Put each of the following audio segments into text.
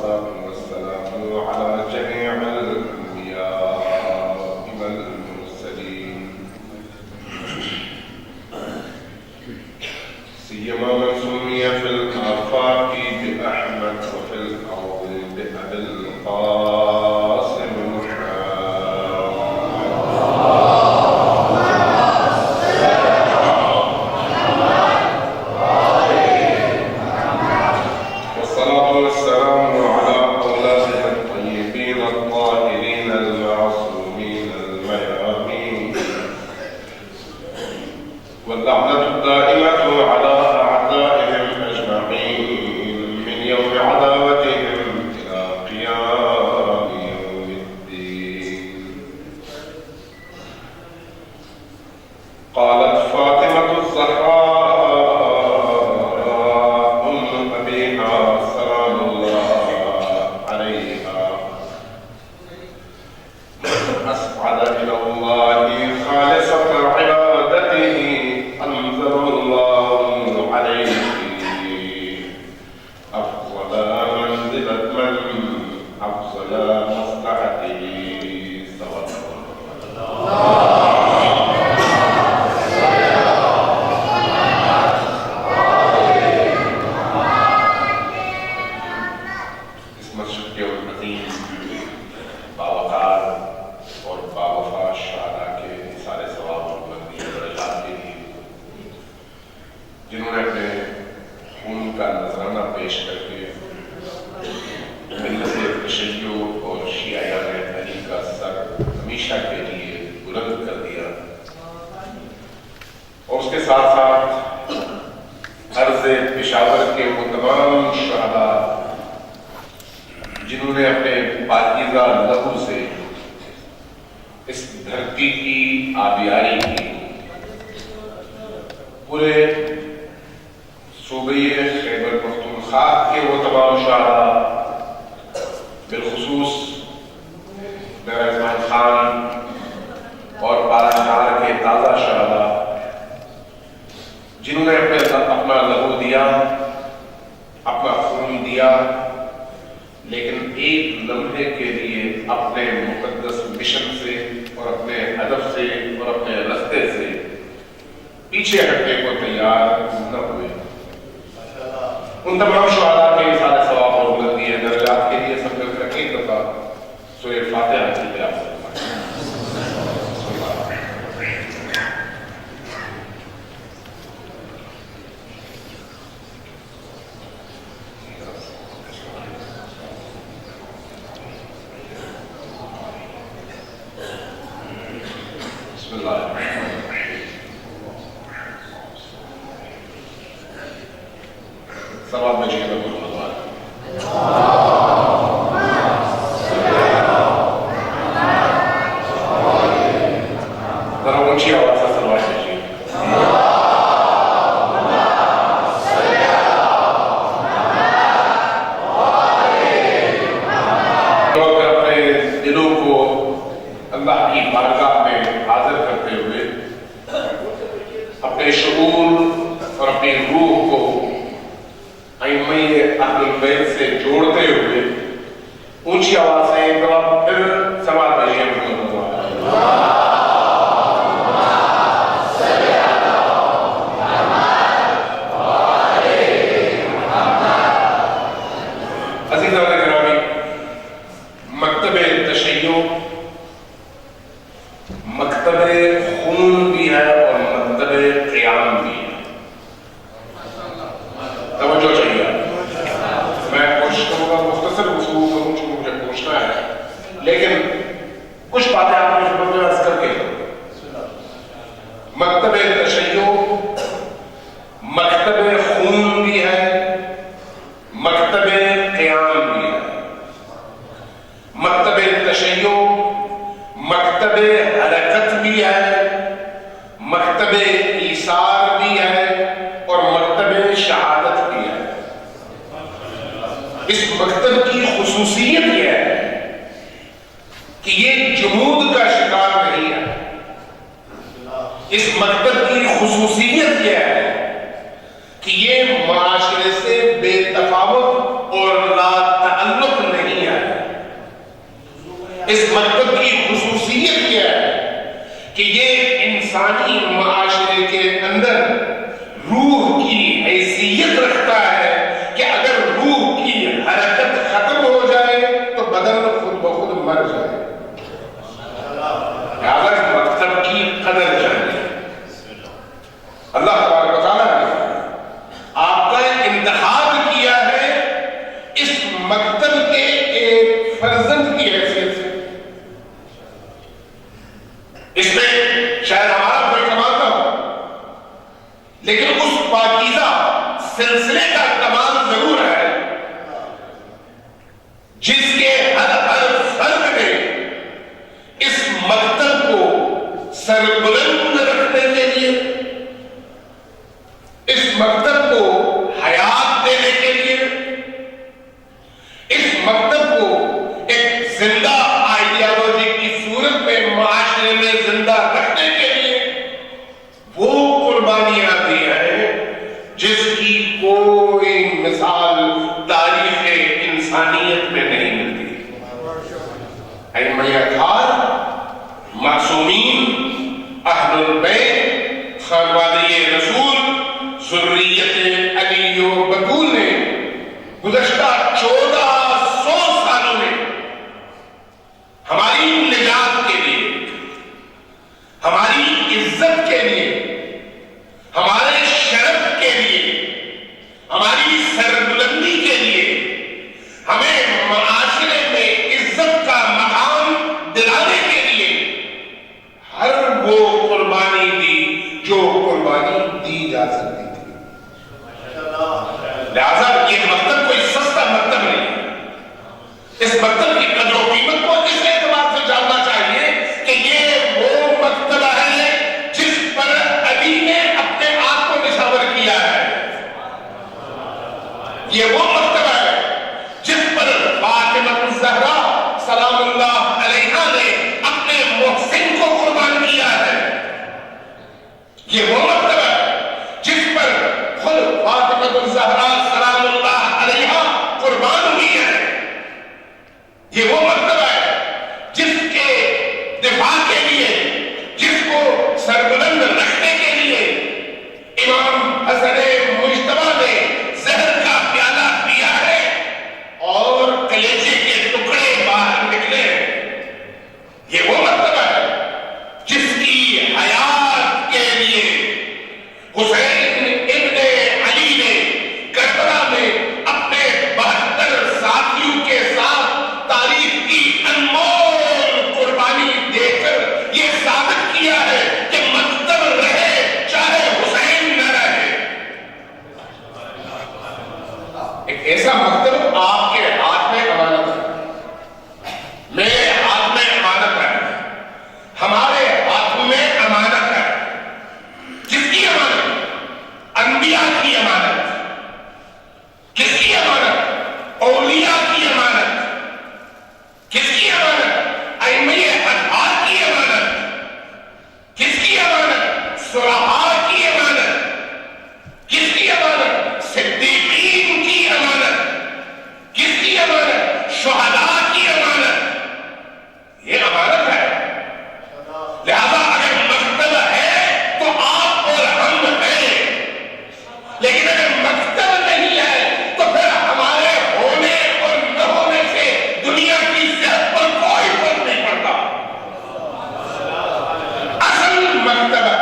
والصلاة والسلام على جميع الأنبياء والمرسلين سيما من سمي في الآفاق بأحمد وفي الأرض بأبي القاسم کہ یہ معاشرے سے بے تفاوت اور لا تعلق انسانیت میں نہیں ملتی۔ ائمہ اطہار، معصومین، اہل البیت، خانوادہ رسول، ذریت علی و بطول نے گزشتہ 1400 سالوں میں ہماری نجات کے لیے، ہماری عزت کے لیے، ہمارے شرف کے لیے، ہماری سربلندی کے لیے، ہمیں معاشرے میں عزت کا مقام دلانے کے لیے ہر وہ قربانی دی جو قربانی دی جا سکتی تھی۔ لہذا یہ مکتب کوئی سستا مکتب نہیں۔ اس مکتب کی قدر و قیمت کو اس اعتبار سے جاننا چاہیے کہ یہ وہ مکتبہ ہے جس پر علی نے اپنے آپ کو نشاور کیا ہے۔ یہ وہ مکتبہ ہے جس پر فاطمہ الزہرا سلام اللہ علیہا نے اپنے محسن کو قربان کیا ہے۔ یہ وہ مکتبہ ہے جس پر خود فاطمہ الزہرا سلام اللہ علیہا قربان ہوئی ہے۔ یہ وہ مکتبہ ہے جس کے دفاع کے لیے، جس کو سربلند رکھنے کے لیے امام حسن مجتبی نے زہر کا پیالہ پیا ہے اور کلیجے کے ٹکڑے باہر نکلے۔ یہ وہ مکتبہ ہے جس کی حیات کے لیے حسین ابن علی نے کربلا میں اپنے 72 ساتھیوں کے ساتھ تاریخ کی انمول قربانی دے کر یہ ثابت کیا ہے کہ مکتب رہے چاہے حسین نہ رہے۔ ایک ایسا مکتب آپ کے ہاتھ میں امانت ہے، میرے ہاتھ میں امانت ہے، ہمارے ہاتھوں میں امانت ہے۔ کس کی امانت؟ انبیاء کی امانت۔ کس کی امانت؟ اولیاء کی امانت۔ کس کی امانت؟ ائمہ اطہار کی امانت۔ کس کی امانت؟ صلحاء کی امانت۔ کس کی امانت؟ صدیقین کی امانت۔ کس کی امانت؟ شہداء کی امانت۔ یہ امانت ہے۔ لہذا اگر مکتب ہے تو آپ اور ہم ہیں، لیکن اگر مکتب نہیں ہے تو پھر ہمارے ہونے اور نہ ہونے سے دنیا کی صحت پر کوئی فرق نہیں پڑتا۔ اصل مکتب ہے،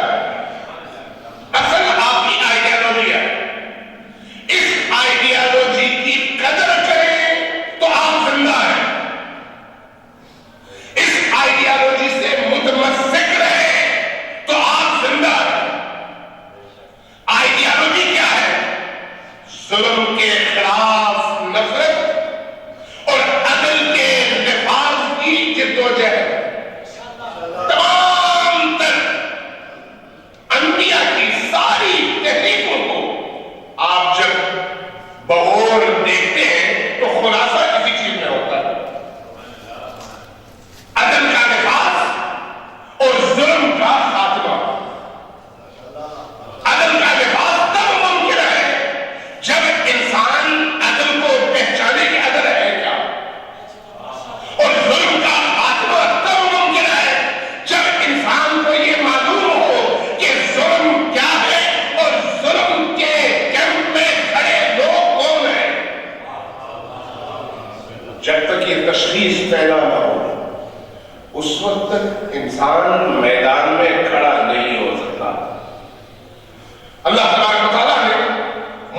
اصل آپ کی آئیڈیالوجی ہے۔ اس آئیڈیالوجی کی قدر کریں تو آپ زندہ ہیں۔ اس آئیڈیالوجی سے متمسک رہے تو آپ زندہ ہیں۔ آئیڈیالوجی کیا ہے؟ ظلم کے خلاف نفرت اور عدل کے نفاذ کی جدوجہد۔ تمام تر انبیاء کی ساری تحریکوں کو آپ جب بغور دیکھتے ہیں تو خلاصہ کسی چیز میں ہوتا ہے۔ عدل کا نفاذ اور ظلم کا خاتمہ۔ عدل کا نفاذ تب ممکن ہے جب انسان عدل کو پہچانے کہ عدل ہے کیا، اور ظلم کا خاتمہ تب ممکن ہے جب انسان کو یہ معلوم ہو کہ ظلم کیا ہے اور ظلم کے کیمپ میں کھڑے لوگ کون ہیں۔ جب تک یہ تشخیص پیدا نہ ہو اس وقت تک انسان میدان میں کھڑا نہیں ہو سکتا۔ اللہ تبارک و تعالیٰ نے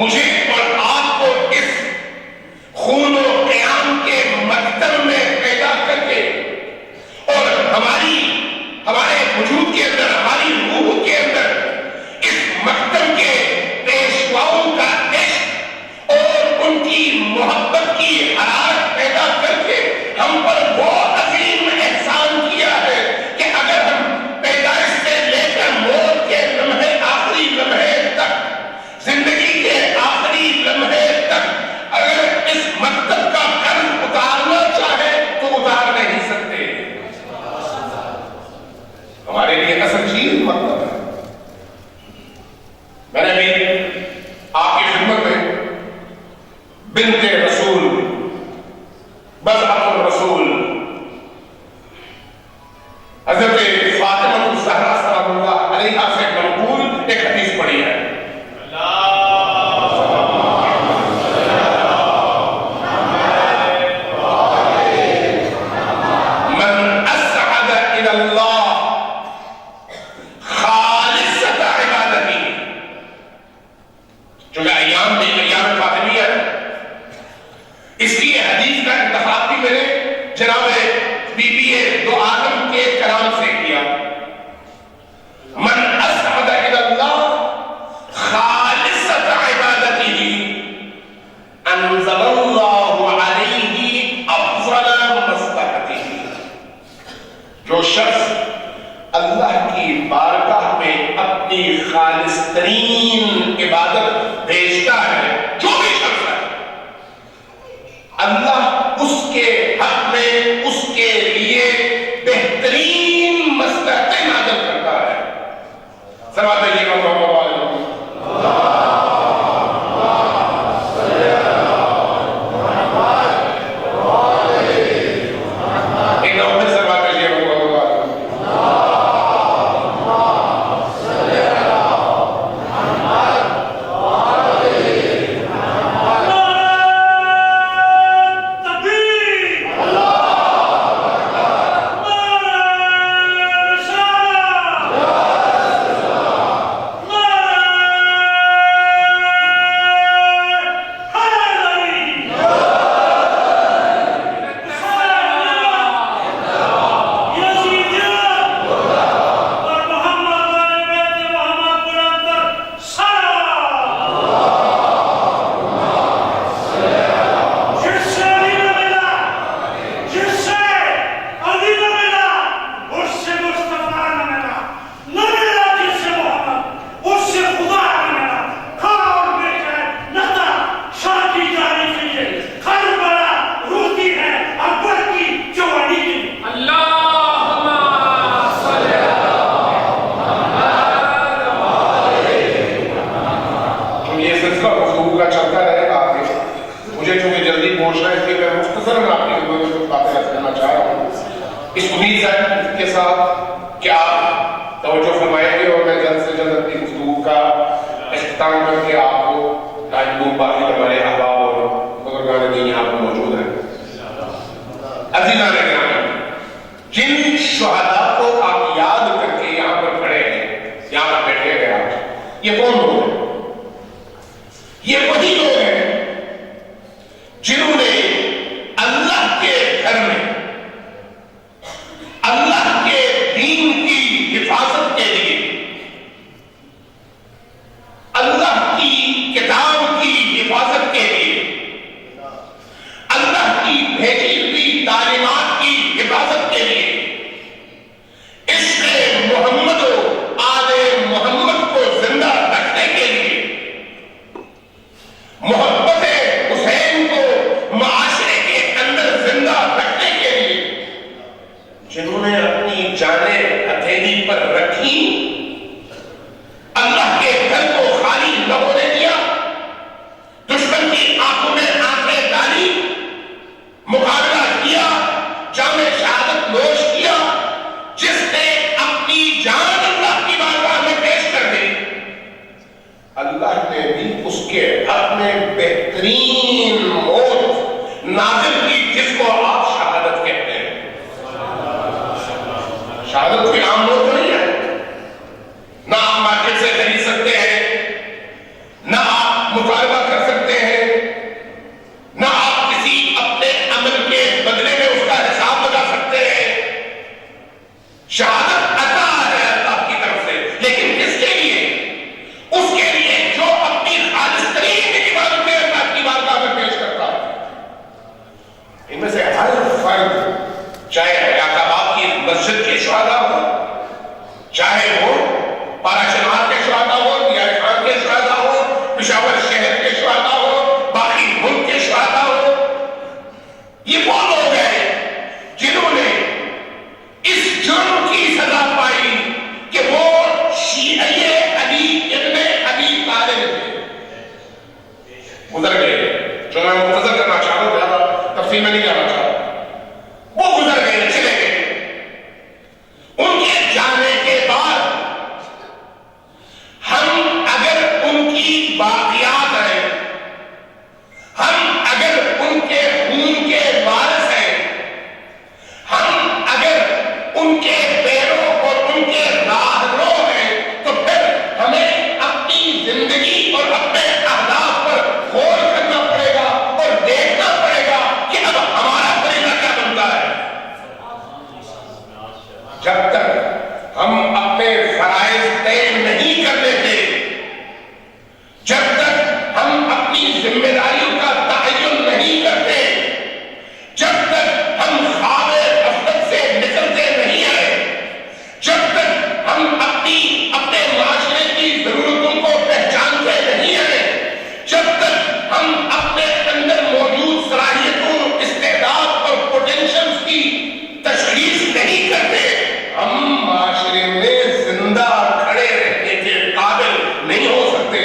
مجھے اور آپ کو اس خون و قیام کے مکتب میں پیدا کر کے اور ہمارے وجود کے اندر، ہماری روح کے اندر اس مکتب کے پیشواؤں کا عشق اور ان کی محبت کی حرارت پیدا کر کے ہم پر وہ عظیم احسان کیا ہے کہ اگر ہم پیدائش سے لے کر موت کے لمحے، آخری لمحے تک، زندگی کے آخری جناب بی بی دو عالم کے کلام سے کیا، من اسعد الی اللہ خالصۃ عبادتہ انزل اللہ علیہ افضل مصلحتہ، جو شخص اللہ کی بارگاہ میں اپنی خالص ترین عبادت بھیجتا ہے، جو بھی شخص ہے، اللہ اس کے حق میں اس کے لیے بہترین مصلحتیں نازل کرتا ہے۔ سماعت یہ محمد غور کرنا پڑے گا اور دیکھنا پڑے گا کہ اب ہمارا جب تک ہم اپنے فرائض طے نہیں کر لیتے، جب تک ہم اپنی ذمہ داریوں کا تعین نہیں کرتے، جب تک ہم خواب غفلت سے نکلتے نہیں آئے، جب تک ہم اپنے معاشرے کی ضرورتوں کو پہچانتے نہیں آئے، جب تک ہم اپنے اندر موجود صلاحیتوں، استعداد اور پوٹینشلز کی تشخیص نہیں کرتے، ہم معاشرے میں زندہ کھڑے رہنے کے قابل نہیں ہو سکتے۔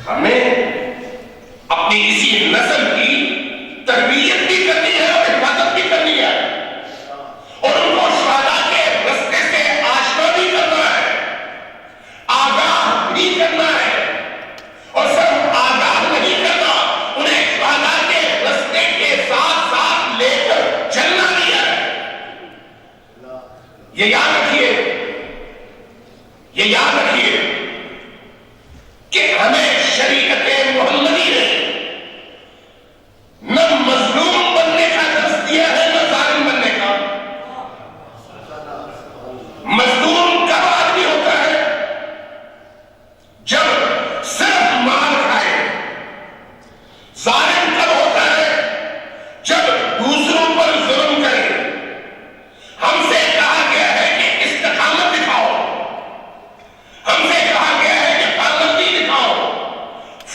ہمیں اپنی اسی نسل کی تربیت بھی کرنی ہے اور حفاظت بھی کرنی ہے، اور ان کو شہداء کے رستے سے آشنا بھی کرنا ہے، آگاہ بھی کرنا ہے، اور صرف آگاہ نہیں کرنا، انہیں شہداء کے رستے کے ساتھ ساتھ لے کر چلنا بھی ہے۔ یہ یاد رکھیے، یہ یاد رکھیے کہ ہمیں شریعت محمدی نے نہ مظلوم بننے کا درس دیا ہے، نہ ظالم بننے کا۔ مظلوم کب آدمی ہوتا ہے؟ جب صرف مال کھائے۔ ظالم کب ہوتا ہے؟ جب دوسروں پر ظلم کرے۔ ہم سے کہا گیا ہے کہ استقامت دکھاؤ، ہم سے کہا گیا ہے کہ پابندی دکھاؤ،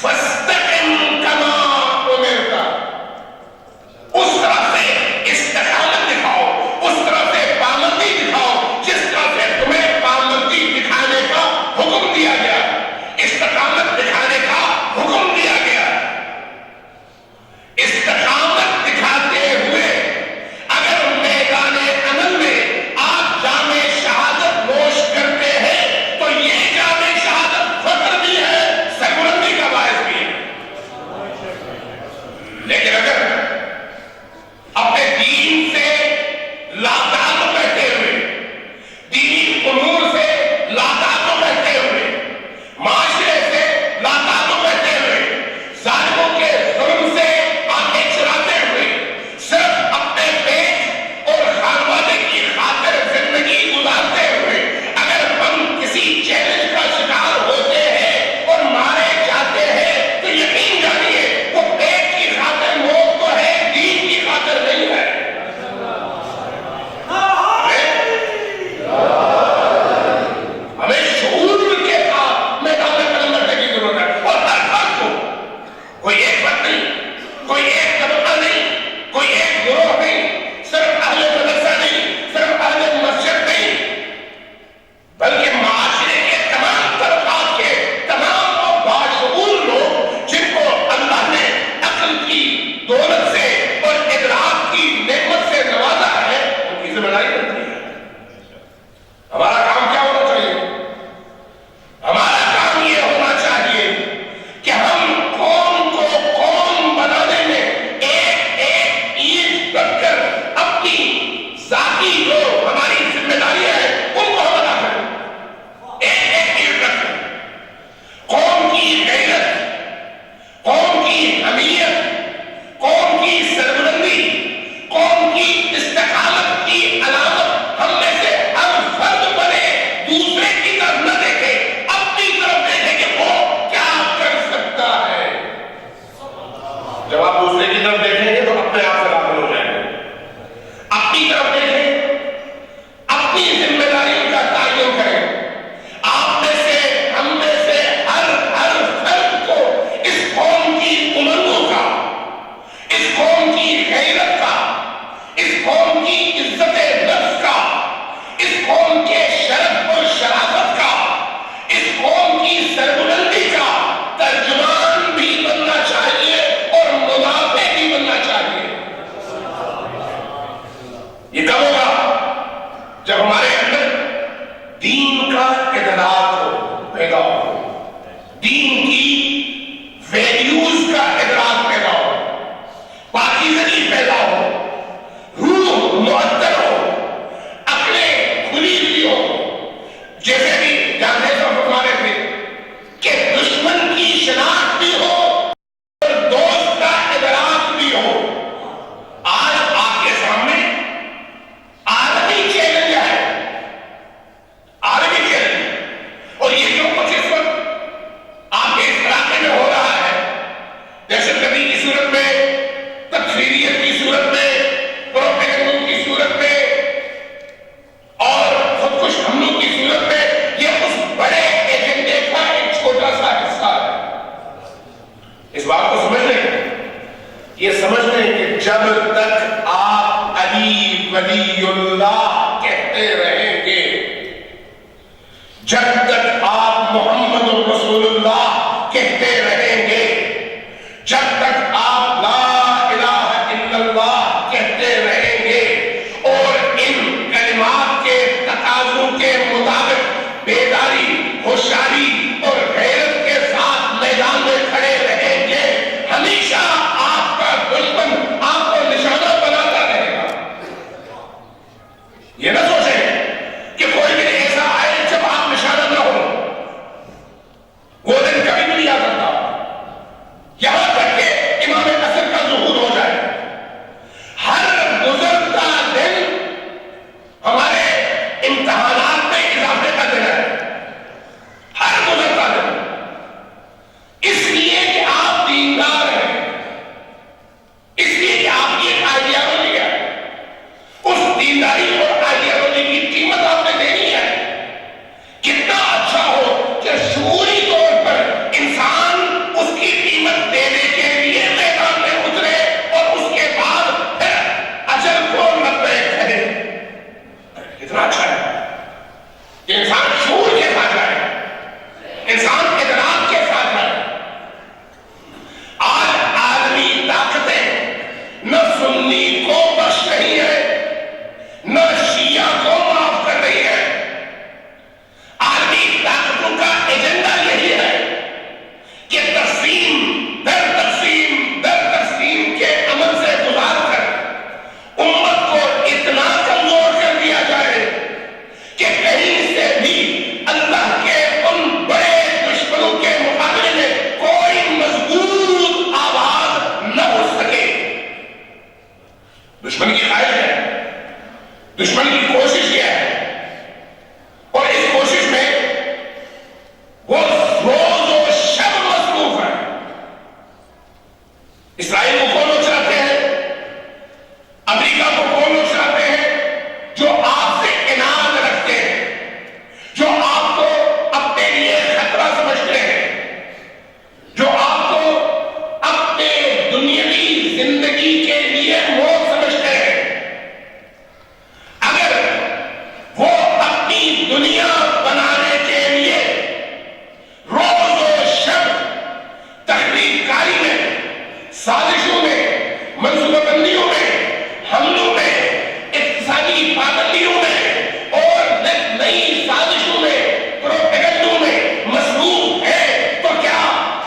فاستقم کما امرت، اس طرح سے استقامت دکھاؤ، اس طرح سے پابندی دکھاؤ جس طرح سے تمہیں پابندی دکھانے کا حکم دیا گیا، استقامت دکھانے کا حکم دیا گیا۔ استقامت دکھاتے ہوئے اگر میدان عمل میں آپ جام شہادت نوش کرتے ہیں تو یہ جام شہادت فخر بھی ہے، سربلندی کا باعث بھی ہے۔ لیکن اگر اپنے دین سے لاتعلق رہتے ہوئے، دینی امور سے لاتعلق رہتے ہوئے، معاشرے سے لاتعلق رہتے ہوئے، ظالموں کے ظلم سے آنکھیں چراتے ہوئے، صرف اپنے پیٹ اور خانوادے کی خاطر زندگی گزارتے ہوئے اگر ہم کسی چیلنج کا شکار ہوتے ہیں اور مارے جاتے ہیں تو یقین جانیے وہ پیٹ کی خاطر موت تو ہے، دین کی خاطر نہیں ہے۔ ہمیں شعور کے ساتھ میدان قدم رکھنے کی ضرورت ہے، اور ہر فرد کو، کوئی ایک فرد نہیں، کوئی ایک طبقہ نہیں، کوئی ایک گروہ نہیں، صرف اہل مدرسہ نہیں، صرف اہل مسجد نہیں، بلکہ معاشرے کے تمام طبقات کے تمام اور باشعور لوگ جن کو اللہ نے عقل کی دولت سے اور ادراک کی نعمت سے نوازا ہے، ان کی ذمہ داری بنتی ہے۔ ہمارا کام کیا ہونا چاہیے؟ ہمارا کام یہ ہونا چاہیے کہ ہم قوم کو قوم بنانے میں ایک ایک اینٹ رکھ کر اپنی ذاتی جو ہماری ذمہ داری ہے ان کو ہم ادا کریں، ایک ایک اینٹ رکھ کر قوم کی غیرت، قوم کی حمیت، قوم کی سربلندی، قوم کی استقامت کی علامت ہم میں سے ہر فرد بنے، دوسرے کی طرف نہ دیکھے، اپنی طرف دیکھے کہ وہ کیا کر سکتا ہے۔ جب آپ دوسرے کی طرف دیکھیں گے تو اپنے آپ سے داخل ہو جائیں گے۔ اپنی طرف دیکھیں، اپنی ذمہ داریوں کا تعین کریں۔ آپ میں سے، ہم میں سے ہر فرد کو اس قوم کی امنگوں کا، اس قوم کی غیرت کا، اس قوم کی عزت نفس کا، اس قوم کے شرف اور شرافت کا، اس قوم کی سربلندی کا ترجمان بھی بننا چاہیے اور مدافع بھی بننا چاہیے۔ یہ کب ہوگا؟ جب ہمارے اندر دین کا ادراک ہو، پیدا ہو، دین کی ویلیوز کا ادراک پیدا ہو، پاکیزگی پیدا ہو، روح معطر ہو، عقلیں کھلی ہوئی ہو، جیسے بھی جانتے تو ہمارے تھے کہ دشمن کی شناخت بھی ہو اور دوست کا ادراک بھی ہو۔ آج آپ کے سامنے آدمی کہ جب تک آپ علی ولی اللہ کہتے رہیں گے، جب تک آپ محمد رسول اللہ کہتے رہیں گے، جب تک آپ لا الہ الا اللہ کہتے رہیں گے اور ان کلمات کے تقاضوں کے مطابق بیداری، ہوشیاری اور غیرت کے ساتھ میدان میں کھڑے رہیں گے، ہمیشہ آپ کا دشمن آپ کو نشانہ بناتا رہے گا۔ یہ نہ سوچیں کہ کوئی بھی ایسا آئے جب آپ نشانہ نہ ہو، وہ دن کبھی بھی نہیں آ سکتا، یہاں تک کہ امام عصر کا ظہور ہو جائے۔ ہر گزرتا دن ہمارے امتحانات میں اضافے کا دن ہے، ہر گزرتا دن، اس لیے کہ آپ دیندار ہیں، اس لیے کہ آپ کی ایک آئیڈیالوجی ہے، اس دینداری اور آئیڈیالوجی کی قیمت آپ نے دینی ہے۔ کتنا اچھا ہو کہ شعوری طور پر انسان اس کی قیمت دینے کے لیے میدان میں اترے اور اس کے بعد پھر اجل کو لبیک کہے۔ کتنا اچھا ہے کہ انسان شعور کے ساتھ جائے، انسان ادراک کے ساتھ جائے۔ آج عالمی طاقتیں نہ سنی کو بخش رہی ہے، نہ شیعہ کو معاف کر رہی ہے۔ عالمی طاقتوں کا ایجنڈا یہی ہے کہ تقسیم در تقسیم کے عمل سے گزار کر امت کو اتنا کمزور کر دیا جائے کہ کہیں سے بھی اللہ کے ان بڑے دشمنوں کے مقابلے میں کوئی مضبوط آواز نہ ہو سکے۔ دشمن کی خواہش ہے، دشمن کی کوشش یہ ہے، اور اس کوشش میں وہ روز و شب مصروف ہے۔ اسرائیل کو کون لوگ چلاتے ہیں؟ امریکہ کو کون لوگ چلاتے ہیں؟ جو آپ سے انعام رکھتے ہیں، جو آپ کو اپنے لیے خطرہ سمجھتے ہیں، جو آپ کو اپنے دنیاوی زندگی کے لیے موت سمجھتے ہیں۔ اگر وہ اپنی دنیا بنانے کے لیے روز و شب تحریک کاری میں، سازشوں میں، منصوبہ بندیوں میں، حملوں میں، اقتصادی پابندیوں میں اور نئی سازشوں میں، پروپیگنڈوں میں مصروف ہے، تو کیا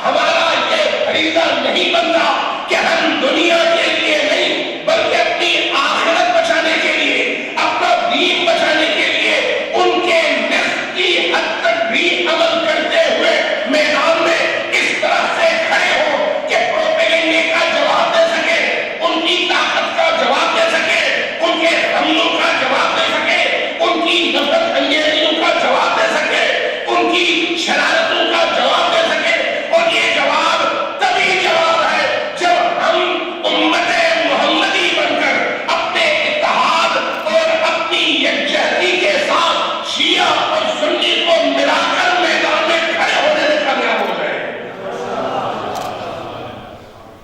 ہمارا یہ فریضہ نہیں بنتا کہ ہم دنیا کے لیے نہیں بلکہ اپنی آخرت بچانے کے لیے، اپنا دین بچانے کے لیے ان کے نفس کی حد تک بھی عمل کرتے ہوئے میدان میں اس طرح سے کھڑے ہو کہ پروپیگنڈے کا جواب دے سکے، ان کی طاقت کا جواب دے سکے، ان کے حملوں کا جواب دے سکے، ان کی نفرت انگیزیوں کا جواب دے سکے، ان کی شرارتوں کا جواب دے سکے۔ اور یہ جواب تبھی جواب ہے جب ہم امت محمدی بن کر اپنے اتحاد اور اپنی یکجہتی کے ساتھ شیعہ اور سنی کو ملا کر میدان میں کھڑے ہونے میں کامیاب ہو جائیں۔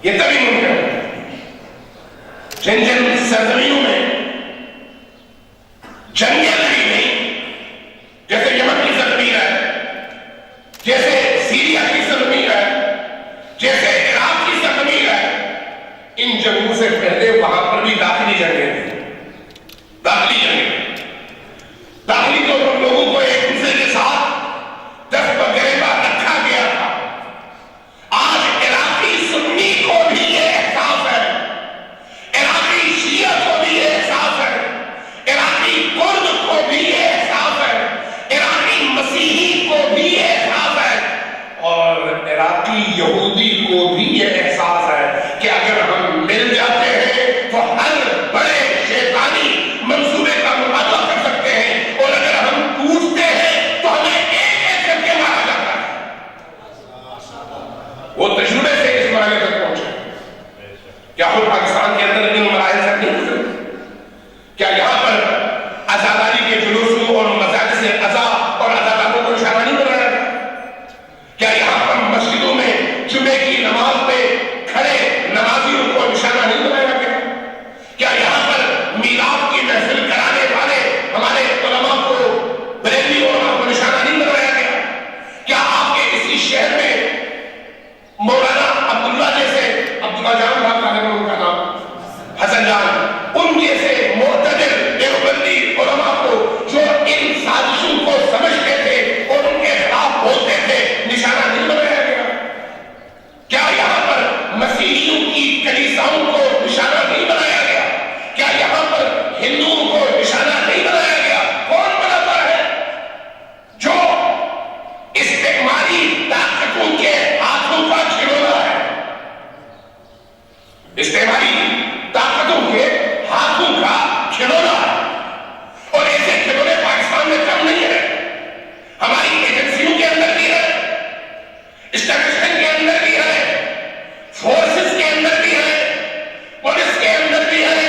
یہ تبھی ممکن ہے۔ جن سرزمینوں میں جنگیں لڑی نہیں، جیسے یمن کی سرزمین ہے، جیسے سیریا کی سرزمین ہے، جیسے عراق کی سرزمین ہے، ان جنگوں سے پہلے وہاں پر بھی داخلی جنگیں تھیں۔ داخلی جنگیں، داخلی طور پر لوگوں کو ایک دوسرے کے ساتھ دست بگریبا رکھا گیا تھا۔ آج عراقی سنی کو بھی یہ احساس ہے، عراقی شیعہ کو بھی یہ احساس ہے، عراقی کرد کو بھی یہ احساس ہے، عراقی مسیحی کو بھی یہ احساس ہے، اور عراقی یہودی کو بھی یہ احساس ہے کہ اگر ہم مل جاتے ہیں تو ہر بڑے شیطانی منصوبے کا مقابلہ کر سکتے ہیں، اور اگر ہم ٹوٹتے ہیں تو ہمیں ایک ایک کر کے مارا جاتا ہے۔ وہ تجربے سے اس مرحلے تک پہنچے۔ کیا خود پاکستان کے اندر ان مراحل سے نہیں گزرے؟ کیا یہاں پر عزاداری کے جلوسوں اور مزاج سے عزا اور عزاداروں کو نشانہ نہیں بنایا گیا؟ کیا یہاں پر مسجدوں میں جمعے کی نماز پہ کھڑے نمازیوں کو نشانہ نہیں بنایا گیا؟ جماعتوں کے ہاتھوں کا کھلونا ہے، اور ایسے کھلونے پاکستان میں کم نہیں ہے، ہماری ایجنسیوں کے اندر بھی ہے، اسٹیبلشمنٹ کے اندر بھی ہے، فورسز کے اندر بھی ہے، پولیس کے اندر بھی ہے،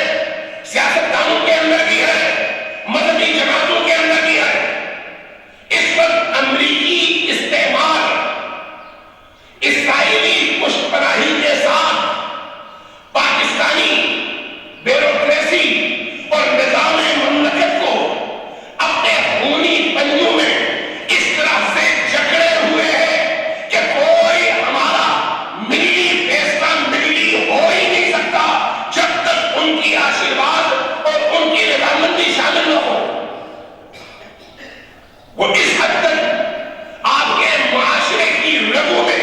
سیاستدانوں کے اندر بھی ہے، مذہبی جماعتوں کے اندر بھی ہے۔ اس وقت امریکی استعمار، اسرائیلی پشت پناہی کے ساتھ پاکستانی بیوروکریسی اور نظام مملکت کو اپنے خونی پنجوں میں اس طرح سے جکڑے ہوئے ہیں کہ کوئی ہمارا ملی فیصلہ ملی ہو ہی نہیں سکتا جب تک ان کی آشیرواد اور ان کی رضامندی شامل نہ ہو۔ وہ اس حد تک آپ کے معاشرے کی رگوں میں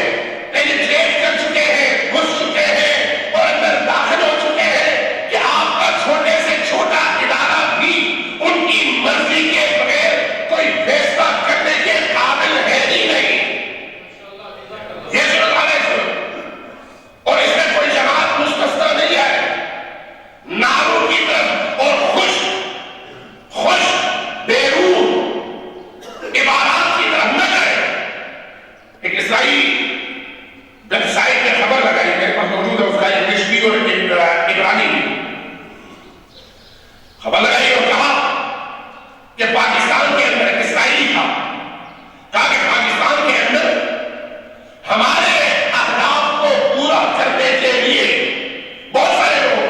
پینیٹریٹ کر چکے ہیں، گھس چکے ہیں اور اندر داخل ہو چکے ہیں کہ آپ کا چھوٹے سے چھوٹا ادارہ بھی ان کی مرضی کے بغیر کوئی فیصلہ کرنے کے قابل ہے ہی نہیں۔ یہ اور اس میں کوئی جماعت مستثنی نہیں ہے۔ ناروں کی طرف اور خوش بیرون عبارات کی طرف نہ کریں۔ ایک اسرائیلی ویب سائٹ نے خبر لگائی، میرے پاس موجود ہے، اس کا انگلش بھی اور عبرانی بھی، خبر لگائی اور کہا کہ پاکستان کے اندر، اسرائیلی تھا، کہا کہ پاکستان کے اندر ہمارے اہداف کو پورا کرنے کے لیے بہت سارے لوگ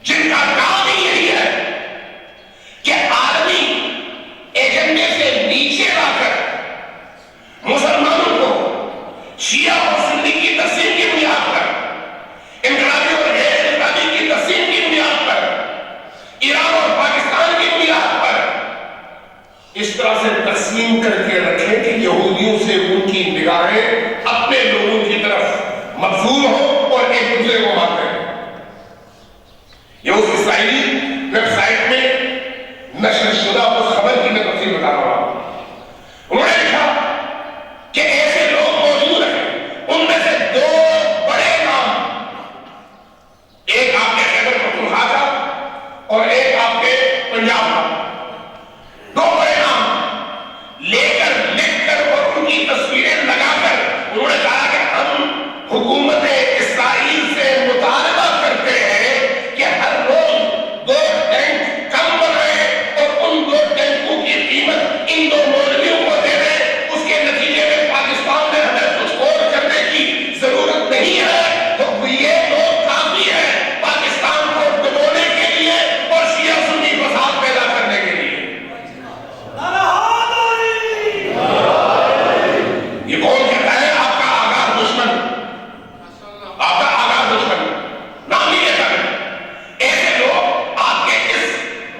جن کا کام ہی یہی ہے کہ عالمی ایجنڈے سے نیچے لا کر مسلمانوں کو شیعہ اور سنی کی تقسیم کی بنیاد پر، انقلابی اور غیر انقلابی کی تقسیم کی بنیاد پر، ایران اور پاکستان کی بنیاد پر اس طرح سے تقسیم کر کے رکھیں کہ یہودیوں سے ان کی نگاہیں اپنے لوگوں کی طرف مبذول ہو اور ایک دوسرے کو مار کریں۔ یہ اس اسرائیلی ویب سائٹ میں نشر شدہ اس خبر کی میں تفصیل بتا رہا ہوں۔ انہوں نے لکھا کہ ایسے لوگ موجود ہیں، ان میں سے دو بڑے نام، ایک آپ کے خیبر پختونخوا کا اور ایک آپ کے پنجاب کا، دو بڑے نام لے کر لکھ کر اور ان کی تصویریں لگا کر انہوں نے کہا کہ ہم حکومت اسرائیل سے مطالبہ کرتے ہیں کہ ہر روز 2 ٹینک کم بنائے اور ان 2 ٹینکوں کی قیمت ان 2 مولویوں کو دے دیں۔ اس کے نتیجے میں پاکستان میں ہمیں کچھ اور کرنے کی ضرورت نہیں ہے، تو یہ لوگ کافی ہیں پاکستان کو ڈبونے کے لیے اور شیعہ سنی فساد پیدا کرنے کے لیے۔ یہ کون کہتا ہے؟ آپ کا آغاز دشمن، آپ کا آغاز دشمن، نام نہیں لیتا میں۔ ایسے لوگ آپ کے اس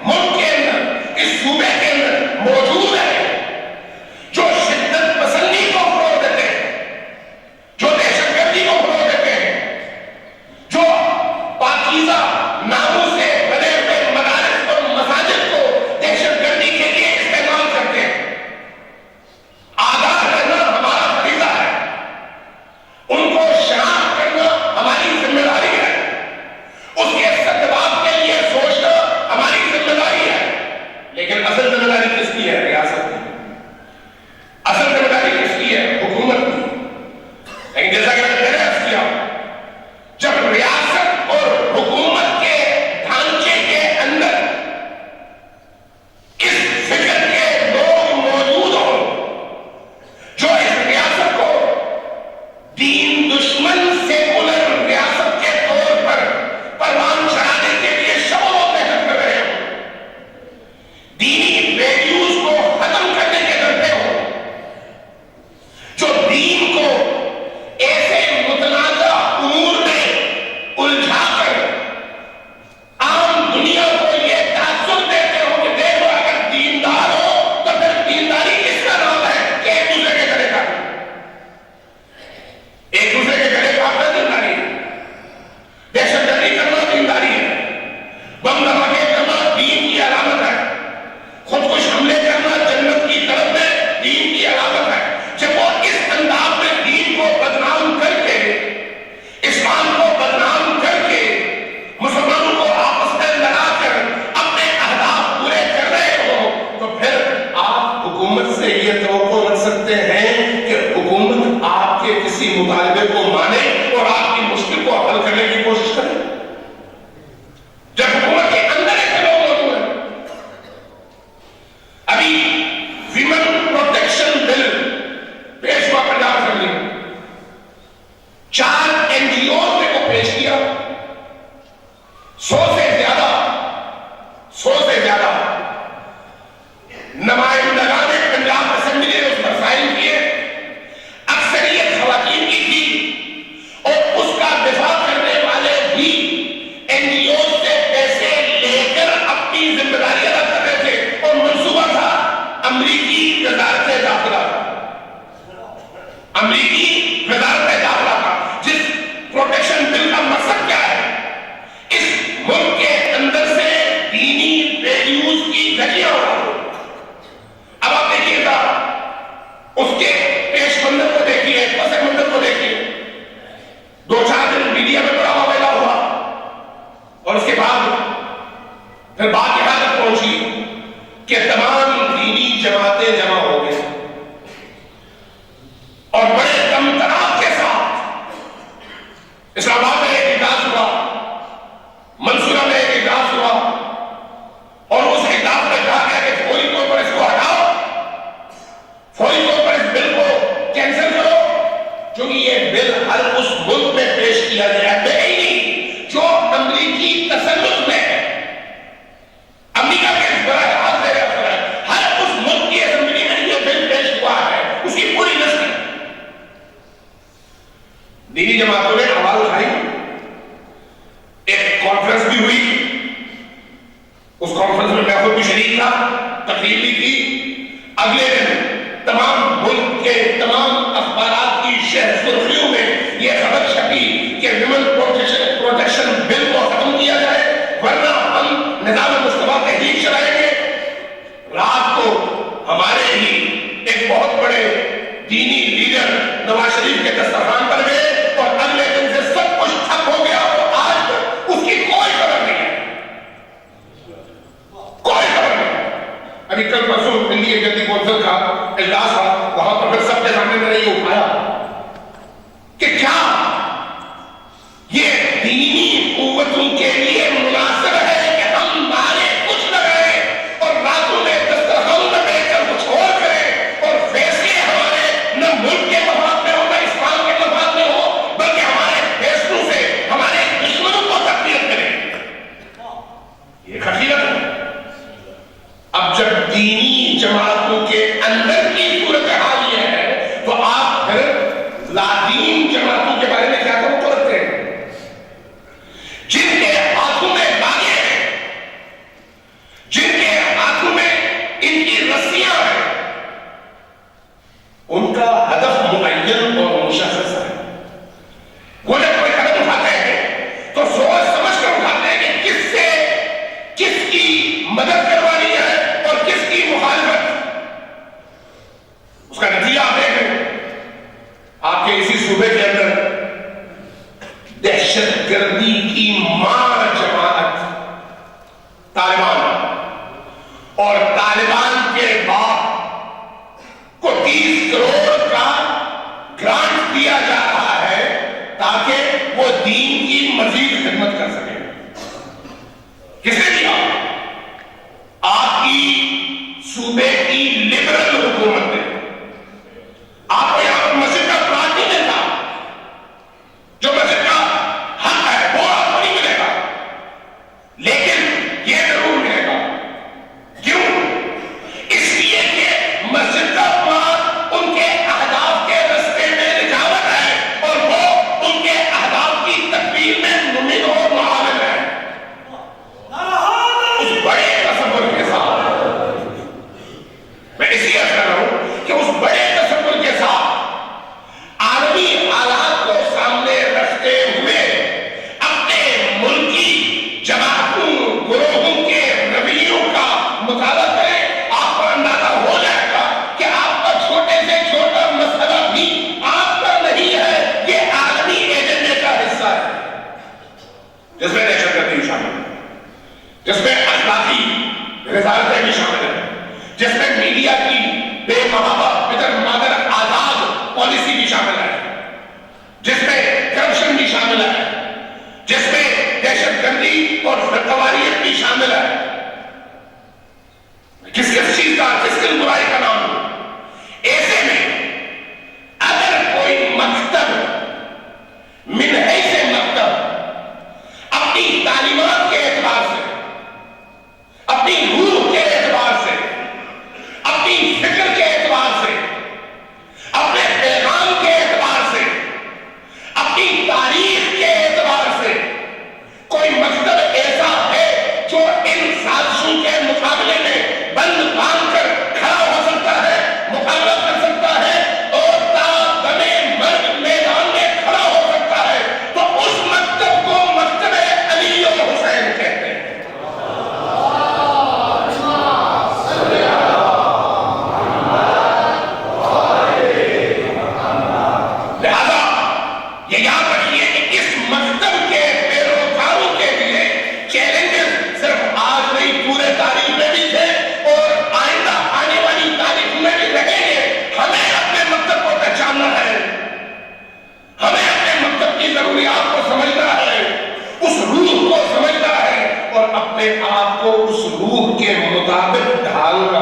ملک کے اندر، اس صوبے کے اندر موجود ہیں جو شدت پسندی کو فروغ دیتے ہیں، جو دہشت گردی کو فروغ دیتے ہیں، جو پاکیزہ ناموں سے بنے ہوئے مدارس اور مساجد کو دہشت گردی کے لیے استعمال کرتے ہیں۔ آگاہ رہنا ہمارا فریضہ ہے، ان کو شناخت کرنا ہماری ذمہ داری ہے، اس کے استقبال کے لیے سوچنا ہماری ذمہ داری ہے۔ لیکن اصل ذمہ داری کس کی ہے؟ ریاست کی۔ اصل ذمہ داری کس کی ہے؟ حکومت کی۔ لیکن جیسا کہ میں نے پہلے عرض کیا، جب ریاست اور حکومت کے ڈھانچے کے اندر اس فکر کے لوگ موجود ہوں جو اس ریاست کو دین دشمن سیکولر ریاست کے طور پر پروان چڑھانے کے لیے شب و روز محنت کر رہے ہوں، دینی ویلیوز کو سو سے زیادہ نمائندگان پنجاب اسمبلی نے اس پر سائن کیے، اکثریت خواتین کی تھی، اور اس کا دفاع کرنے والے بھی این جی او سے پیسے لے کر اپنی ذمہ داری ادا کر رہے تھے، اور منصوبہ تھا امریکی وزارت داخلہ کا، امریکی وزارت داخلہ کا، جس پروٹیکشن بل کا مقصد کیا ہے؟ اس ملک کے اندر سے دینی ویلیوز کی دھجیاں اڑا دو۔ اب آپ دیکھیے گا اس کے پیش منظر کو دیکھیے، پس منظر کو دیکھیے، 2-4 دن میڈیا میں بڑا معاملہ ہوا، اور اس کے بعد پھر بات یہاں تک پہنچی کہ تمام دینی جماعتیں جمع ہو گئے، اور بڑے دم تناب کے ساتھ اسلام آباد میں ایک اجلاس ہوا، منصورہ میں ایک اجلاس ہوا، اور اس اجلاس میں کہا گیا کہ فوری طور پر اس کو ہٹاؤ، فوری طور پر اس بل کو کینسل کرو، کیونکہ یہ بل ہر اس ملک میں پیش کیا گیا ہے نہیں جو امریکی تسلط میں ہے، امریکہ کے بڑا جہاز سے اثر ہے، ہر اس ملک کی اسمبلی میں یہ بل پیش ہوا ہے، اس کی پوری لسٹ ہے۔ دینی جماعتوں نے آواز اٹھائی، ایک کانفرنس بھی ہوئی، اس کانفرنس میں میں خود بھی شریک تھا، تقریر بھی کی۔ اگلے دن تمام ملک کے تمام اخبارات کی شہر سرخیوں میں یہ خبر چھپی کہ ویمن پروٹیکشن بل کو ختم کیا جائے، ورنہ ہم نظام مصطفیٰ تحریک چلائیں گے۔ رات کو ہمارے ہی ایک بہت بڑے دینی لیڈر نواز شریف کے دسترخوان پر گئے، اور اگلے دن سے سب کچھ ٹھپ ہو گیا، اور آج اس کی کوئی خبر نہیں ہے، کوئی خبر نہیں۔ ابھی کل پرسوں دلی جدید کونسل کا اجلاس تھا، وہاں پر پھر سب کے سامنے میں نے یہ اٹھایا کہ کیا یہ دینی قوتوں کے لیے مناسب ہے کہ ہم مارے کچھ لگائیں اور راتوں میں دسترخوان میں بیٹھ کر کچھ اور کریں، اور فیصلے ہمارے نہ ملک کے مفاد میں ہو نہ اسلام کے مفاد میں ہو، بلکہ ہمارے فیصلوں سے ہمارے دشمنوں کو تقویت کریں؟ یہ حقیقت ہے۔ اب جب دینی جماعتوں کے اندر کی صورتحال یہ ہے، تو آپ پھر لادین جماعتوں کے بارے میں کیا توقع رکھتے ہیں، جن کے ہاتھوں میں باغیں ہیں، جن کے ہاتھوں میں ان کی رسیاں ہیں، ان کا ہدف معین اور مشخص ہے۔ وہ جب کوئی قدم اٹھاتے ہیں تو سوچ سمجھ کر اٹھاتے ہیں کہ کس سے کس کی مدد کروانی ہے اور کس کی مخالفت۔ اس کا نتیجہ آپ دیکھیں، آپ کے اسی صوبے کے اندر دہشت گردی کی ماں جماعت طالبان، اور طالبان کے باپ کو 30 کروڑ کا گرانٹ دیا جا رہا ہے تاکہ وہ دین کی مزید خدمت کر سکے۔ کس نے دیا؟ آپ کی صوبے کی لبرل حکومت نے۔ آپ کو یہاں پر مسجد کا پلاٹ نہیں ملتا، جو مسجد کا حق ہے وہ آپ کو نہیں ملے گا، لیکن یہ ضرور ملے گا۔ کیوں؟ اس لیے کہ مسجد کا پلاٹ ان کے اہداف کے رستے میں رکاوٹ ہے، اور وہ ان کے اہداف کی تکمیل میں ممکن اور معاون ہے۔ اس بڑے تصور کے ساتھ میں اسی عرض کر رہا ہوں کہ اس بڑے تصور کے ساتھ عالمی حالات کو سامنے رکھتے ہوئے اپنے ملکی جماعتوں گروہوں کے رویوں کا مطالعہ کریں، آپ کو اندازہ ہو جائے گا کہ آپ کا چھوٹے سے چھوٹا مسئلہ بھی آپ کا نہیں ہے، یہ عالمی ایجنڈے کا حصہ ہے، جس میں دہشت گردی شامل ہے، جس میں اخلاقی رضالتیں بھی شامل ہیں، جس میں میڈیا کی بے محابت پدر مادر آزاد پالیسی بھی شامل ہے، جس میں کرپشن بھی شامل ہے، جس میں دہشت گردی اور فرقواریت بھی شامل ہے۔ کس کس چیز کا، کس کس برائی کا نام ہو؟ ایسے میں اگر کوئی مکتب من حیث مکتب اپنی تعلیمات کے اسلوب کے مطابق ڈھالنا.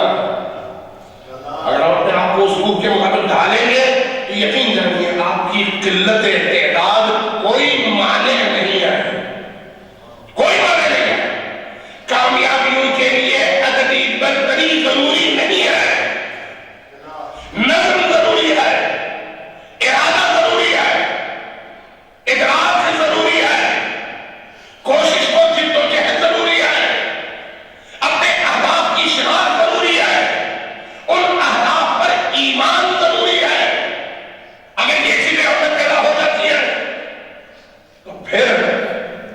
اگر آپ اپنے آپ کو اسلوب کے مطابق ڈھالیں گے تو یقین جانیے آپ کی قلت تعداد کوئی معنی نہیں ہے, کوئی معنی نہیں ہے. کامیابیوں کے لیے عددی برتری ضروری نہیں ہے, نظم ضروری ہے, ارادہ ضروری ہے, ادراک ضروری ہے, کوشش و جد و جہد ضروری ہے, اپنے اہداف کی شناخت ضروری ہے, ان اہداف پر ایمان ضروری ہے. اگر یہ چیزیں ہم میں پیدا ہو جاتی ہیں تو پھر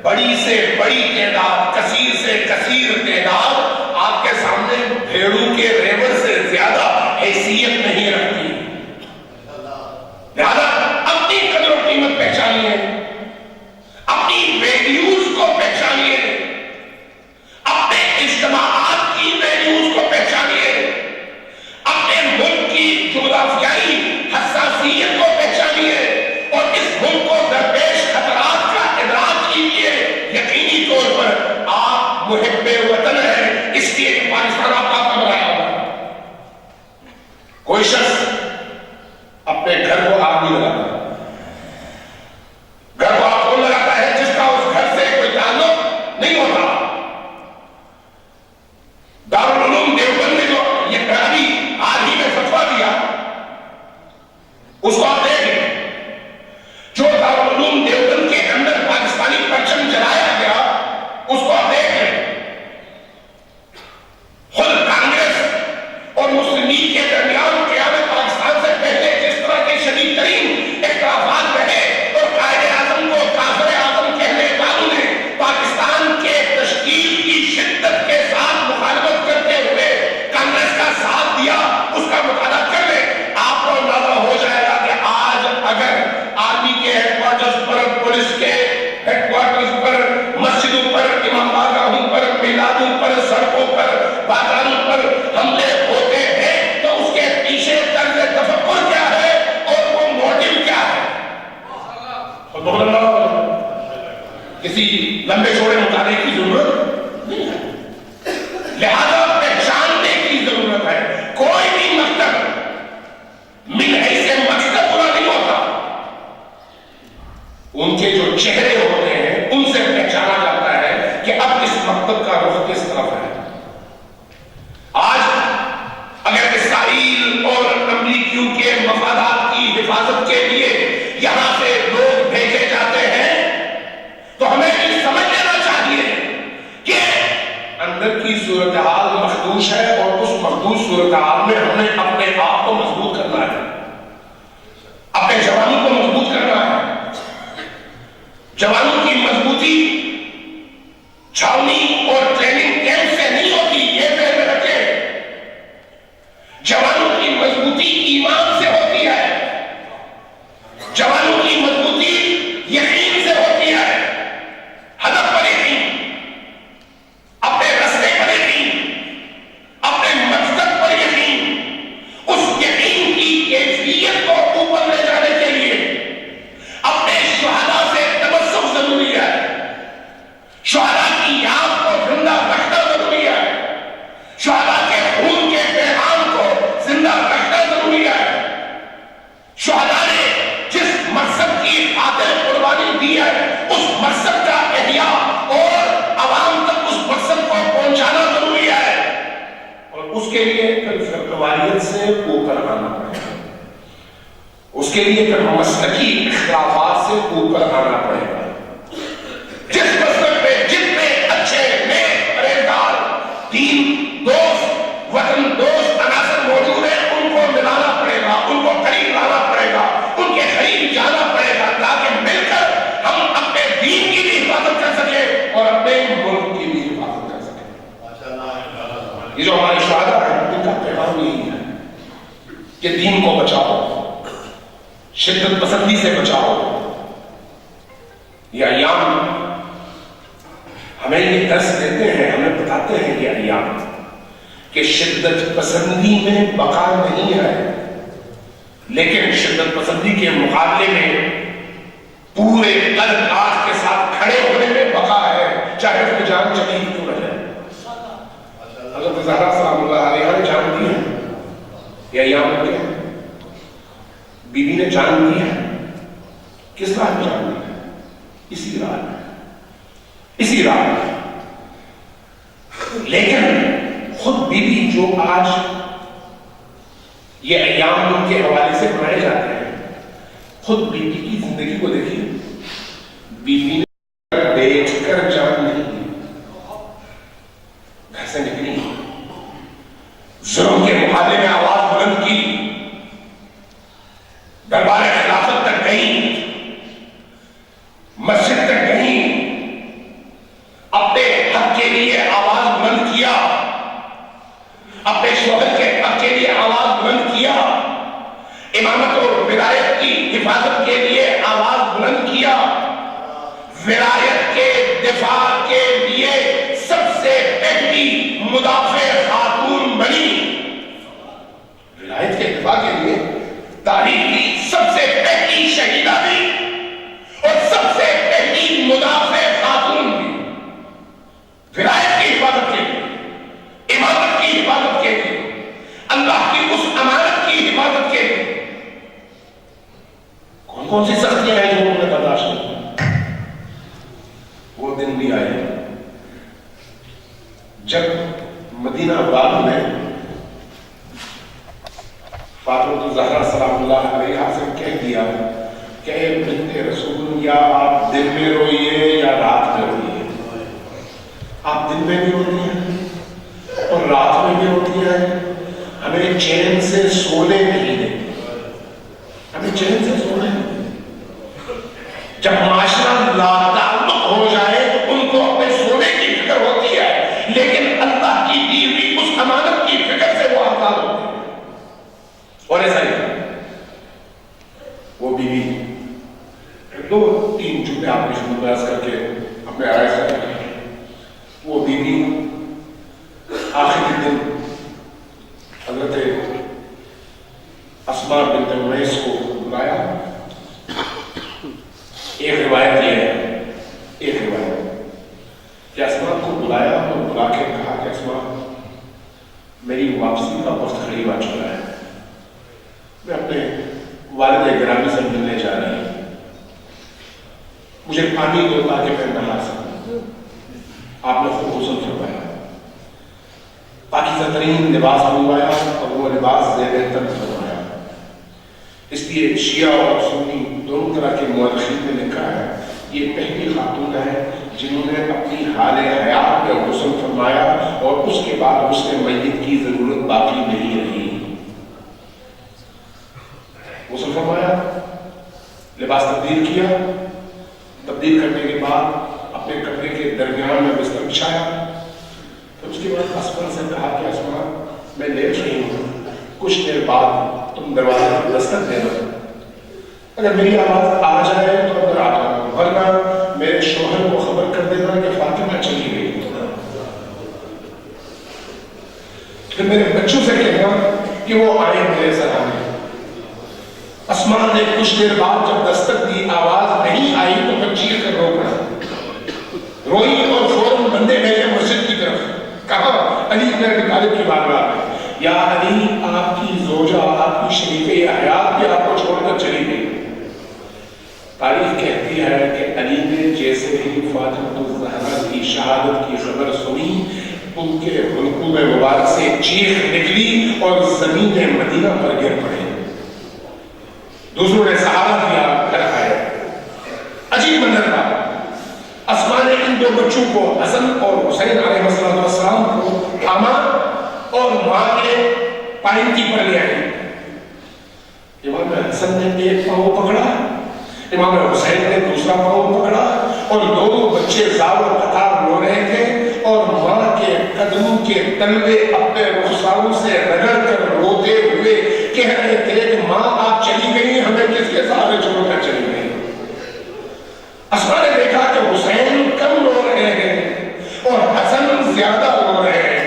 بڑی سے بڑی تعداد, کثیر سے کثیر تعداد آپ کے سامنے بھیڑوں کے ریوڑ سے زیادہ حیثیت نہیں رکھتی. لہذا اپنی قدر و قیمت پہچانیے, اپنی ویلیوز کو پہچانیے, اپنے اجتماعات کی ویلیوز کو پہچانیے, اپنے ملک کی جغرافیائی حساسیت کو پہچانیے اور اس ملک کو درپیش خطرات کا ادراک کیجیے. یقینی طور پر آپ محب وطن ہیں, اس لیے پاکستان آپ کا بنایا ہوگا. کوئی شخص اپنے گھر کو آگ نہیں لگاتا, گھر کو آگ کون لگاتا ہے؟ جس کا اس گھر سے کوئی تعلق نہیں ہوتا. دارالعلوم دیوبند نے جو یہ ابھی حال ہی میں فتویٰ دیا اس کو آپ دیکھیں. جو دارالعلوم دیوبند کے اندر پاکستانی پرچم جلایا گیا اس کو آپ دیکھیں. خود کانگریس اور مسلم لیگ کے درمیان قیام پاکستان سے پہلے جس طرح کے شدید ترین اختلافات رہے اور قائد اعظم کو کافر اعظم کہنے والوں نے پاکستان کے تشکیل کی شدت کے ساتھ مخالفت کرتے ہوئے کانگریس کا ساتھ دیا, اس کا مطالعہ کر لیں. آپ کو اندازہ ہو جائے گا کہ آج اگر آرمی کے ہیڈ کوارٹرز پر, پولیس کے ہیڈ کوارٹرز پر, مسجدوں پر, امام بارگاہوں پر, میلادوں پر, سڑکوں پر, بازاروں پر حملے ہوتے ہیں تو اس کے پیچھے طرز تفکر کیا ہے اور وہ موٹیو کیا ہے. کسی لمبے چوڑے مطالعے کی ضرورت نہیں ہے. لہذا پہچاننے کی ضرورت ہے. کوئی بھی مکتب من حیث مکتب پورا نہیں ہوتا, ان کے جو چہرے ہوتے ہیں ان سے پہچانا جاتا ہے کہ اب اس مکتب کا رخ کس طرف ہے. آج اگر اسرائیل اور امریکیوں کے مفادات کی حفاظت کے لیے یہاں سے لوگ بھیجے جاتے ہیں تو ہمیں یہ سمجھ لینا چاہیے کہ اندر کی صورتحال مخدوش ہے اور اس مخدوش صورتحال میں ہمیں اپنے آپ کو مضبوط کرنا ہے, اپنے جوانوں کو مضبوط کرنا ہے. جوانوں کی مضبوطی چھاونی اور ٹریننگ کیمپ سے نہیں ہوتی, یہ ذہن میں رکھیں. جوانوں کی مضبوطی ایمان سے ہوتی ہے, جوانوں کی مضبوطی یقین سے ہوتی ہے. ہدف پر یقین, اپنے راستے پر یقین, اپنے مقصد پر یقین. اس یقین کی کیفیت کو اوپر لے جانے کے لیے اپنے شہداء سے تمسک ضروری ہے, شہداء کی یاد کو زندہ رکھنا ضروری ہے, شہداء کے خون کے پیغام کو زندہ رکھنا ضروری ہے. شہداء نے جس مقصد کی خاطر قربانی دی ہے اس مقصد کا احیاء اور عوام تک اس مقصد کو پہنچانا ضروری ہے. اور اس کے لیے پھر فرقواریت سے اوپر آنا پڑے گا, اس کے لیے پھر مسلکی اختلافات سے اوپر آنا پڑے گا. جس مسلک پہ جتنے اچھے نیک پرہیزگار دین دوست وطن دوست عناصر موجود ہیں ان کو ملانا پڑے گا, ان کو قریب لانا پڑے گا, ان کے قریب جانا پڑے گا تاکہ مل کر ہم اپنے دین کی بھی حفاظت کر سکیں اور اپنے ملک کی بھی حفاظت کر سکیں. یہ جو ہمارے شہداء ہیں ان کا پیغام یہی ہے کہ دین کو بچاؤ, شدت پسندی سے بچاؤ. یہ ایام ہمیں یہ درس دیتے ہیں, ہمیں بتاتے ہیں یہ ایام کہ شدت پسندی میں بقا نہیں ہے, لیکن شدت پسندی کے مقابلے میں پورے قد کاٹ کے ساتھ کھڑے ہونے میں بقا ہے, چاہے اس میں جان چلی کیوں نہ جائے. زہرا سلام اللہ علیہ نے جان دی ہے، یہ ایام کے بی بی نے جان دی ہے، کس رات میں جان دی ہے؟ اسی رات میں، اسی رات میں۔ لیکن خود بی بی جو آج یہ ایام کے حوالے سے منائے جاتے ہیں، خود بی بی کی زندگی کو دیکھیے، بی بی نے بیٹھ کر جان نہیں دی، گھر سے نکلی، ظلم کے مقابلے میں آواز بلند کی، دربار خلافت تک گئی، مسجد تک گئی، اپنے حق کے لیے آواز بلند کیا، اپنے شوہر کے حق کے لیے آواز بلند کیا، امامت اور ولایت کی حفاظت کے لیے آواز بلند کیا، ولایت کے دفاع کے لیے سب سے پہلی مدافع خاتون بنی، ولایت کے دفاع کے لیے تاریخ کی سب سے پہلی شہیدہ بھی اور سب سے پہلی مدافع خاتون بھی، ولایت کی حفاظت کے لیے، امامت کی حفاظت کے لیے، اللہ کی اس امانت کی حفاظت کے لیے۔ کون کون سی سختیاں ہیں جو انہوں نے برداشت کی؟ وہ دن بھی آئے جب مدینہ باغ میں فاطمہ الزہرا سلام اللہ علیہا سے کہہ دیا کہ اے بنت رسول، یا آپ دن میں روئیے یا رات میں روئیے، آپ دن میں بھی روتی ہیں اور رات میں بھی روتی ہیں، ہمیں چین سے سونے نہیں دیں، ہمیں چین سے سونے نہیں دیں۔ جب معاشرہ لاتعلق ہو جائے ان کو اپنے سونے کی فکر ہوتی ہے، لیکن اللہ کی دی ہوئی اس امانت کی فکر سے وہ آزاد ہوتے ہیں۔ اور ایسا ہی وہ بیوی دو تین جملے آپ نے شروع بیاض کر کے اپنے آئے سے وہ بیوی آخری دن حضرت اسماء بنت امیس کو بلایا۔ ایک روایت یہ ہے، ایک روایت کہ اسماء کو بلایا اور بلا کے کہا کہ اسماء، میری واپسی کا وقت قریب آ چکا ہے، میں اپنے والد گرامی سے ملنے جا رہی ہوں، مجھے پانی دو تاکہ میں نہا سکوں۔ آپ نے خوب غسل فرمایا، پاکیزہ ترین لباس منگوایا اور وہ لباس زیر تن فرمایا۔ اس لیے شیعہ اور سنی دونوں طرح کے مورخین نے لکھا ہے یہ پہلی خاتون ہے جنہوں نے اپنی حال حیات میں غسل فرمایا اور اس کے بعد اس نے میت کی ضرورت باقی نہیں رہی۔ غسل فرمایا، لباس تبدیل کیا، تبدیل کرنے کے بعد اپنے کپڑے کے درمیان میں بستر بچھایا، پھر اس کے بعد اسماء سے کہا کہ اسماء، میں لیٹ رہی ہوں، کچھ دیر بعد تم دروازے پر دستک دینا، اگر میری آواز آ جائے تو اندر آ جانا، ورنہ میرے شوہر کو خبر کر دینا کہ فاطمہ چلی گئی۔ پھر میرے بچوں سے کہنا کہ وہ آئے میرے سرانے۔ اسماء نے کچھ دیر بعد جب دستک دی، آواز نہیں آئی تو میں چیخ کر رو پڑا، روئی اور فوراً بندے بھیجے مسجد کی طرف، کہا علی بن ابی طالب کی بارگاہ میں، یا علی، آپ کی زوجہ، آپ کی شریف حیات بھی آپ کو چھوڑ کر چلی گئی۔ تاریخ کہتی ہے کہ علی نے جیسے ہی فاطمہ الزہرا کی شہادت کی خبر سنی، ان کے حلقوں میں مبارک سے چیخ نکلی اور زمین مدینہ پر گر پڑے۔ دوسروں نے سہارا دیا، گھر آئے۔ عجیب منظر تھا۔ اسماء نے ان دو بچوں کو، حسن اور حسین علیہ السلام کو تھاما اور ماں کے پائنتی پر لے آئی۔ امام حسن نے ایک پاؤں پکڑا، امام حسین نے دوسرا پاؤں پکڑا اور دونوں بچے زار و قطار رو رہے تھے اور ماں کے قدموں کے تلوے اپنے رخساروں سے رگڑ کر روتے ہوئے کہہ رہے تھے کہ ماں آپ چلی گئی، ہمیں کس کے سہارے چھوڑ کر چلی گئی۔ اسماء نے دیکھا کہ حسین کم رو رہے ہیں اور حسن زیادہ رو رہے ہیں،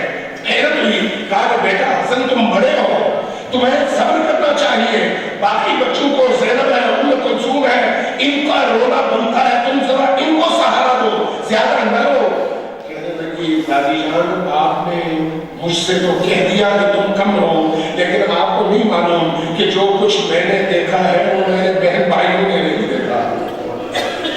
حیرت ہوئی، کہا کہ بیٹا حسن تم بڑے ہو، تمہیں صبر کرنا چاہیے، باقی بچوں کو زینب ہے، ام کلثوم ہے، ان کا رونا بنتا ہے، تم ذرا ان کو سہارا دو، زیادہ نہ رو۔ کہنے لگی دادی جان، آپ نے مجھ سے تو کہہ دیا کہ تم کم رہو، لیکن آپ کو نہیں معلوم کہ جو کچھ میں نے دیکھا ہے وہ میرے بہن بھائیوں نے نہیں دیکھا۔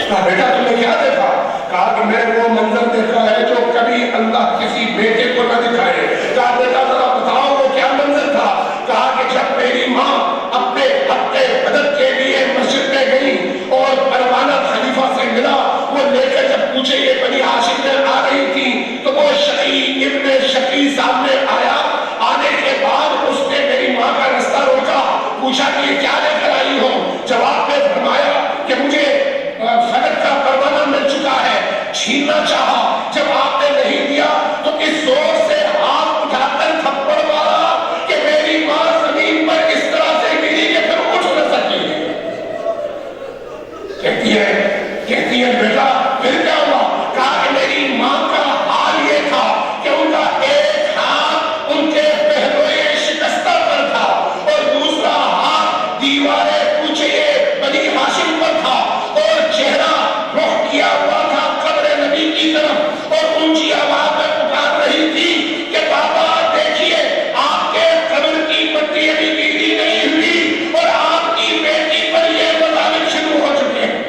کہا بیٹا تم نے کیا دیکھا؟ کہا کہ میں وہ منظر دیکھا ہے جو کبھی اللہ کسی بیٹے کو نہ دکھائے۔ کہا بیٹا ذرا بتاؤ وہ کیا منظر تھا؟ کہا کہ جب میری ماں اپنے حق مدد کے لیے مسجد میں گئی اور پروانہ خلیفہ سے ملا، وہ لے کر جب پوچھے یہ بنی ہاشم میں آ رہی تھی تو وہ شقی ابن شقی سامنے آیا۔ آنے کے بعد اس نے میری ماں کا رستہ روکا، پوچھا کہ یہ کیا لے کر آئی ہو؟ جواب میں فرمایا کہ مجھے فلک کا پروانہ مل چکا ہے۔ چھیننا چاہا، جب آپ نے نہیں دیا تو اس زور سے ہاتھ اٹھا کر تھپڑ مارا کہ میری ماں زمین پر اس طرح سے گری کہ پھر اٹھ نہ سکی۔ کہتی ہے بیٹا پھر کیا ہوا؟ کہا کہ میری ماں کا حال یہ تھا کہ ان کا ایک ہاتھ ان کے پہلوئے شکستہ پر تھا اور دوسرا ہاتھ دیوارے پوچھے بنی ہاشم پر تھا، اور چہرہ رخ کیا ہوا تھا قبر نبی کی طرف، اور اونچی آواز میں پکار رہی تھی کہ بابا دیکھیے آپ کے قبر کی مٹی ابھی گیلی نہیں ہوئی اور آپ کی بیٹی پر یہ مظالم شروع ہو چکے ہیں۔